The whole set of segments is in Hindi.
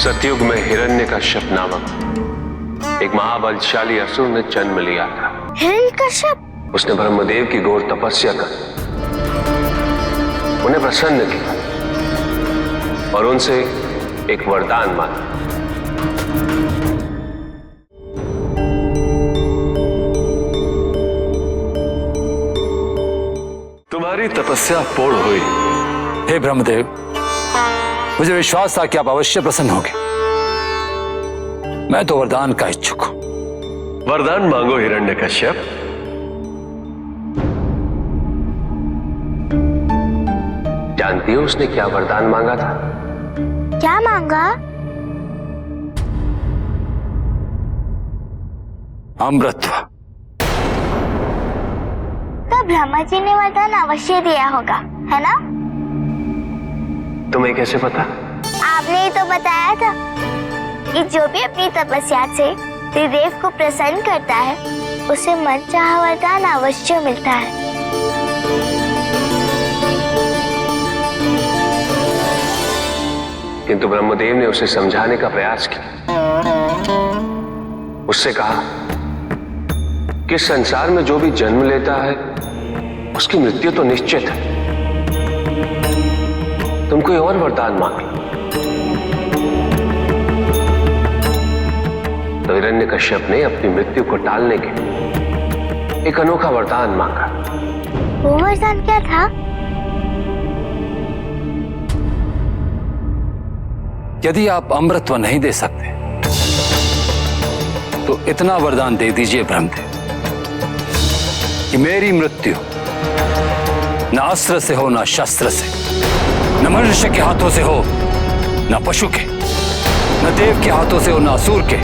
सतयुग में हिरण्यकश्यप नामक एक महाबलशाली असुर ने जन्म लिया था। हिरण्यकश्यप? उसने ब्रह्मदेव की घोर तपस्या कर उन्हें प्रसन्न किया और उनसे एक वरदान मांगा। तुम्हारी तपस्या पूर्ण हुई। हे ब्रह्मदेव, मुझे विश्वास था कि आप अवश्य प्रसन्न होंगे। मैं तो वरदान का इच्छुक हूं। वरदान मांगो हिरण्यकश्यप। जानती हो उसने क्या वरदान मांगा था? क्या मांगा? अमृतत्व। तो ब्रह्मा जी ने वरदान अवश्य दिया होगा, है ना? तुम्हें कैसे पता? आपने ही तो बताया था कि जो भी अपनी तपस्या से त्रिदेव को प्रसन्न करता है उसे मनचाहा वरदान अवश्य मिलता है। किंतु ब्रह्मदेव ने उसे समझाने का प्रयास किया। उससे कहा कि संसार में जो भी जन्म लेता है उसकी मृत्यु तो निश्चित है। तुम कोई और वरदान मांग लो। तो हिरण्यकश्यप ने अपनी मृत्यु को टालने के लिए एक अनोखा वरदान मांगा। वो वरदान क्या था? यदि आप अमृतत्व नहीं दे सकते तो इतना वरदान दे दीजिए ब्रह्मदेव कि मेरी मृत्यु न अस्त्र से हो, न शस्त्र से, न मनुष्य के हाथों से हो, न पशु के, न देव के हाथों से हो, न असुर के,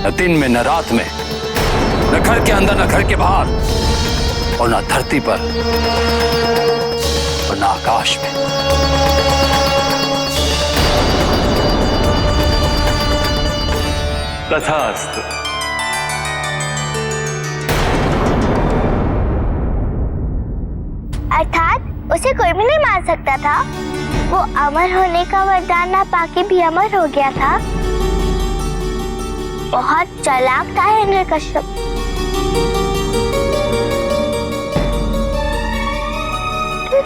न दिन में न रात में, न घर के अंदर न घर के बाहर, और न धरती पर और न आकाश में। तथास्तु। अर्थात उसे कोई भी नहीं मार सकता था। वो अमर होने का वरदान ना पाके भी अमर हो गया था। बहुत चालाक था हिरण्यकश्यप।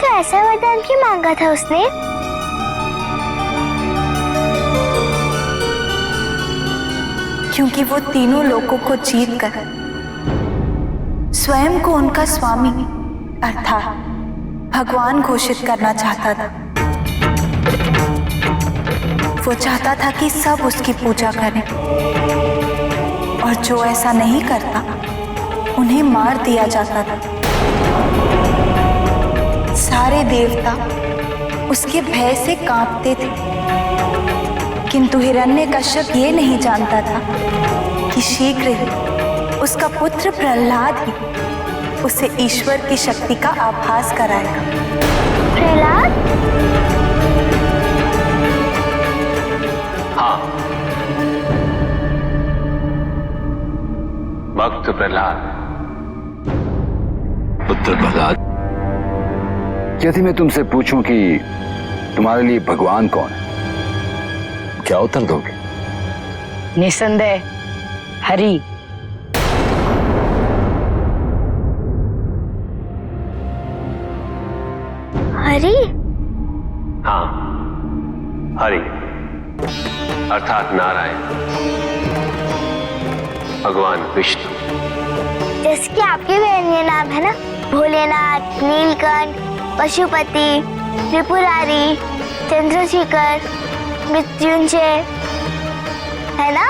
तो ऐसा वरदान क्यों मांगा था उसने? क्योंकि वो तीनों लोकों को जीतकर स्वयं को उनका स्वामी अर्थात भगवान घोषित करना चाहता था। वो चाहता था कि सब उसकी पूजा करें और जो ऐसा नहीं करता उन्हें मार दिया जाता था। सारे देवता उसके भय से कांपते थे, किंतु हिरण्यकश्यप ये नहीं जानता था कि शीघ्र ही उसका पुत्र प्रहलाद ही उसे ईश्वर की शक्ति का आभास कराएगा। प्रहलाद? हाँ, भक्त प्रहलाद। पुत्र प्रहलाद, यदि मैं तुमसे पूछूं कि तुम्हारे लिए भगवान कौन है, क्या उत्तर दोगे? निसंदेह हरि। हरि? हाँ, हरि अर्थात नारायण, भगवान विष्णु। जैसे कि आपके भी अन्य नाम है ना, भोलेनाथ, नीलकंठ, पशुपति, त्रिपुरारी, चंद्रशेखर, मृत्युंजय, है ना?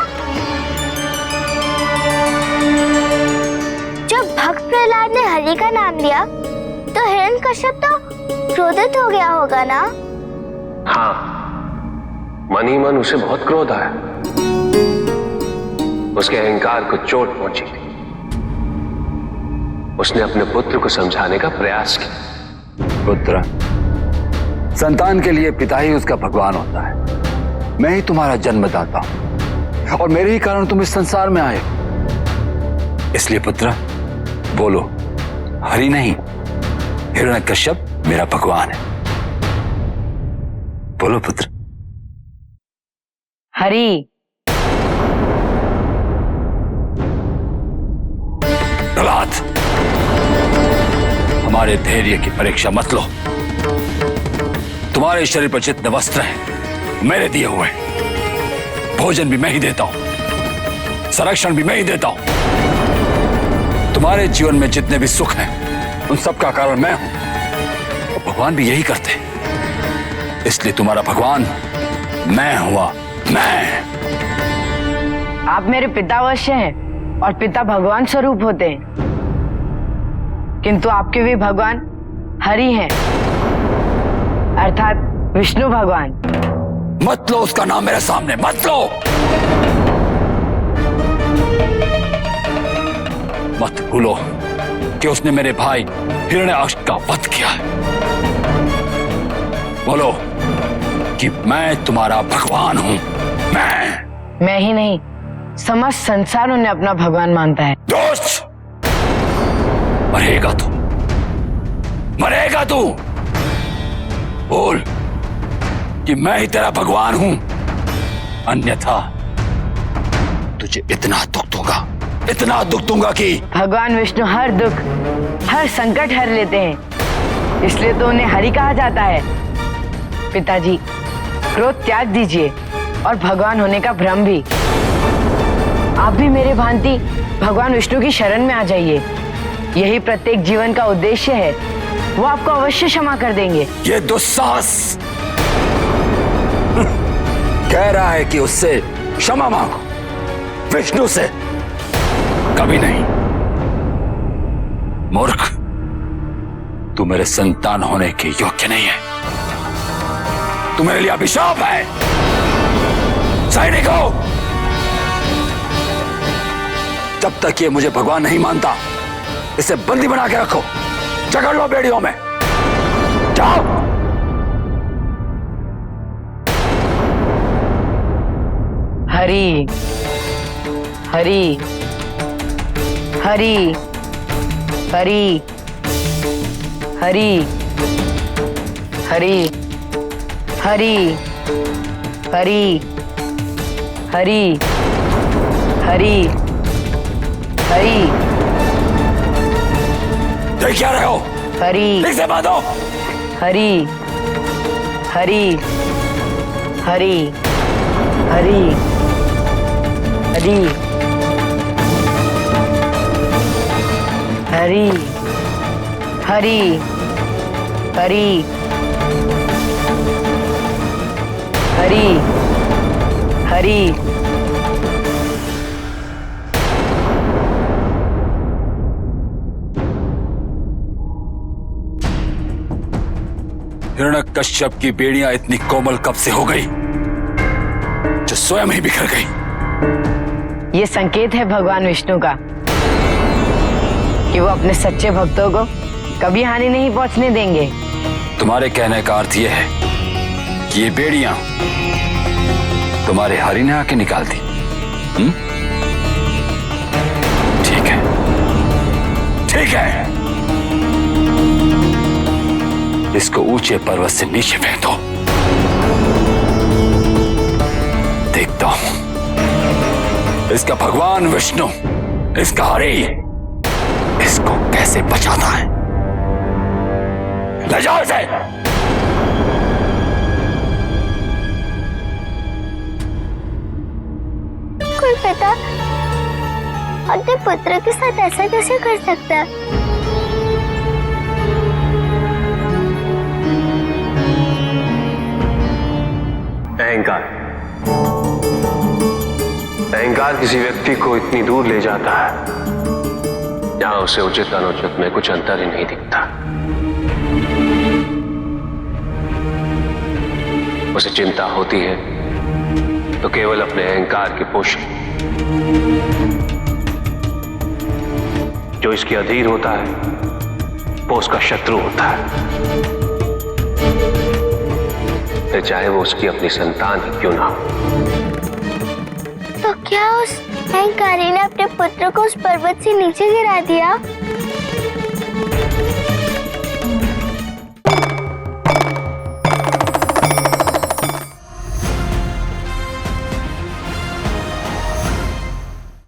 जब भक्त प्रहलाद ने हरि का नाम लिया तो हिरण्यकश्यप तो क्रोधित हो गया होगा ना? हाँ, मन ही मन उसे बहुत क्रोध आया। उसके अहंकार को चोट पहुंची थी। उसने अपने पुत्र को समझाने का प्रयास किया। पुत्र, संतान के लिए पिता ही उसका भगवान होता है। मैं ही तुम्हारा जन्मदाता हूं और मेरे ही कारण तुम इस संसार में आए। इसलिए पुत्र बोलो, हरि नहीं, हिरण्यकश्यप मेरा भगवान है। बोलो पुत्र। हरि। प्रहलाद, हमारे धैर्य की परीक्षा मत लो। तुम्हारे शरीर पर जितने वस्त्र हैं मेरे दिए हुए, भोजन भी मैं ही देता हूं, संरक्षण भी मैं ही देता हूं। तुम्हारे जीवन में जितने भी सुख हैं उन सब का कारण मैं हूं, और भगवान भी यही करते हैं। इसलिए तुम्हारा भगवान मैं हुआ, मैं। आप मेरे पिता अवश्य हैं और पिता भगवान स्वरूप होते हैं, किंतु आपके भी भगवान हरि हैं, अर्थात विष्णु भगवान। मत लो उसका नाम मेरे सामने, मत लो। मत भूलो कि उसने मेरे भाई हिरण्याक्ष का वध किया है। बोलो कि मैं तुम्हारा भगवान हूं, मैं ही नहीं, समस्त संसार उन्हें अपना भगवान मानता है। दोस्त, मरेगा तू, मरेगा तू। बोल कि मैं ही तेरा भगवान हूं, अन्यथा तुझे इतना दुख दूंगा, इतना दुख दूंगा कि भगवान विष्णु हर दुख, हर संकट हर लेते हैं, इसलिए तो उन्हें हरि कहा जाता है। पिताजी, क्रोध त्याग दीजिए और भगवान होने का भ्रम भी। आप भी मेरे भांति भगवान विष्णु की शरण में आ जाइए, यही प्रत्येक जीवन का उद्देश्य है। वो आपको अवश्य क्षमा कर देंगे। ये दुस्साहस कह रहा है कि उससे क्षमा मांगो, विष्णु से कभी नहीं। मूर्ख, तू मेरे संतान होने के योग्य नहीं है, तू मेरे लिए अभिशाप है। सैनिकों, जब तक ये मुझे भगवान नहीं मानता, इसे बंदी बना के रखो, जकड़ लो बेड़ियों में, जाओ। हरि हरि हरि हरि हरि हरि हरि हरि हरि हरि हरि। देख क्या रहे हो? हरि इसे बांधो। हरि हरि हरि हरि हरि हरि हरि हरि हरि हरि। हिरण्यकश्यप की बेड़ियां इतनी कोमल कब से हो गई जो स्वयं ही बिखर गई। ये संकेत है भगवान विष्णु का कि वो अपने सच्चे भक्तों को कभी हानि नहीं पहुंचने देंगे। तुम्हारे कहने का अर्थ यह है कि ये बेड़ियां तुम्हारे हरि ने आके निकाल दी। ठीक है, ठीक है, इसको ऊंचे पर्वत से नीचे फेंक दो, देखता हूं इसका भगवान विष्णु, इसका हरि, इसको कैसे बचाता है। ले जाओ इसे। कोई पिता अपने पुत्र के साथ ऐसा कैसे कर सकता है? अहंकार, अहंकार किसी व्यक्ति को इतनी दूर ले जाता है जहां उसे उचित अनुचित में कुछ अंतर ही नहीं दिखता। उसे चिंता होती है तो केवल अपने अहंकार के पोषण, जो इसके अधीर होता है वो उसका शत्रु होता है, फिर चाहे वो उसकी अपनी संतान ही क्यों ना हो। तो क्या उस अहंकारी ने अपने पुत्र को उस पर्वत से नीचे गिरा दिया?